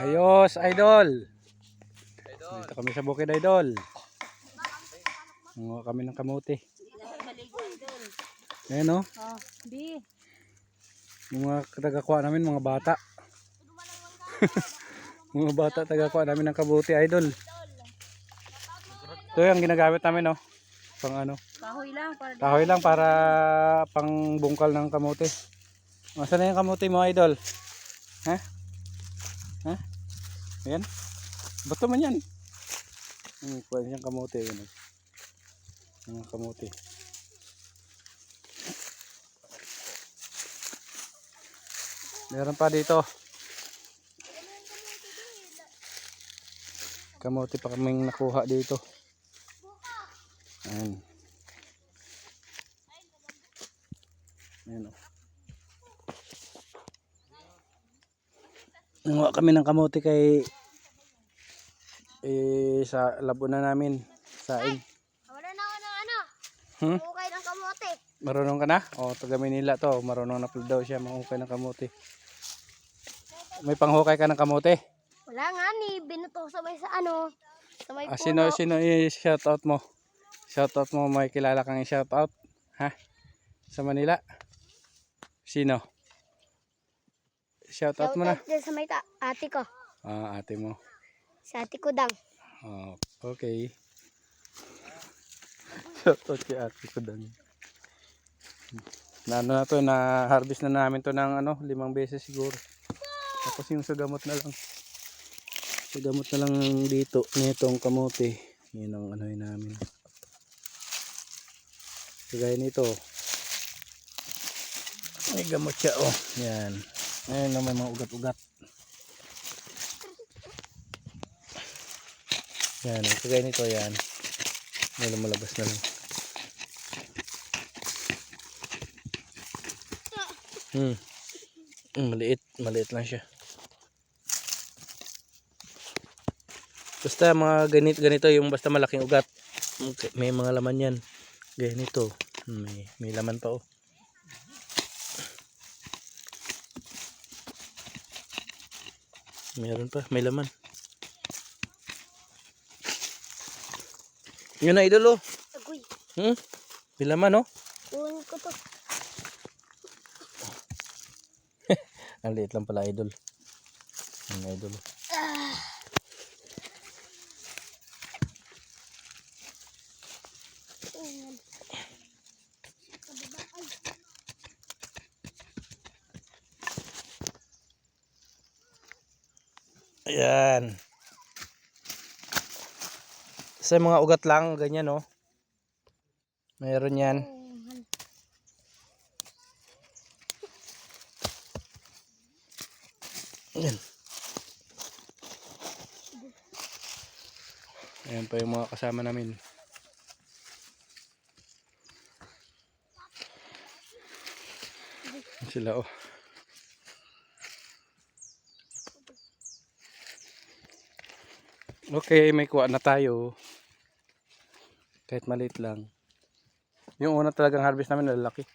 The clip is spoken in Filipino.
Ayos, idol. Dito kami sa bukid, idol. Nanguha kami ng kamuti. Ayan o. Mga tagakuha namin, mga bata. Mga bata tagakuha namin ng kabuti, idol. Ito yung ginagamit namin, no? Pang ano? Kahoy lang para pang bungkal ng kamuti. Nasaan na yung kamuti mo, idol? Ha? Ha? Ayan. Bato man yan. Kuha siyang kamuti. Yung kamuti. Meron pa dito. Kamuti pa kaming nakuha dito. Ayan. Ayan o. Nanguha kami ng kamuti kay sa labunan namin. Saing. Wala na ako ng ano. Hmm? Hukay ng kamote. Marunong ka na? O, taga Manila to. Marunong na daw siya manghukay ng kamuti. May panghukay ka ng kamuti? Wala nga ni. Binuto sa may sa ano. Sa may puno. Sino i-shoutout mo? Shoutout mo, may kilala kang i-shoutout? Ha? Sa Manila? Sino? Shoutout mo na. Shoutout sa may ate ko. Ah, ate mo. Sa ate ko dang. Oh, okay. Shoutout kay ate ko dang. Na ano na to, na harvest na namin to ng ano, 5 beses siguro. Tapos yung sa gamot na lang. Sa gamot na lang dito, nitong kamote. Yun ang ano yun namin. Kagaya nito. May gamot siya, oh. Yan. Ayun na, may mga ugat-ugat. Yan, kagaya nito, yan. May lumalabas na lang. Maliit lang siya. Basta mga ganito yung basta malaking ugat. Okay, may mga laman yan. Ganito. May laman pa, oh. Meron pa, may laman. Yun na, idol, oh. Agoy. May laman, oh. Kunin ko to. Ang liit lang pala, idol. Ang idol. Ayan. Sa mga ugat lang, ganyan, no? Mayroon yan. Ayan. Ayan pa yung mga kasama namin. Ayan sila, oh. Okay, may kuha na tayo. Kahit maliit lang. Yung una talagang harvest namin lalaki.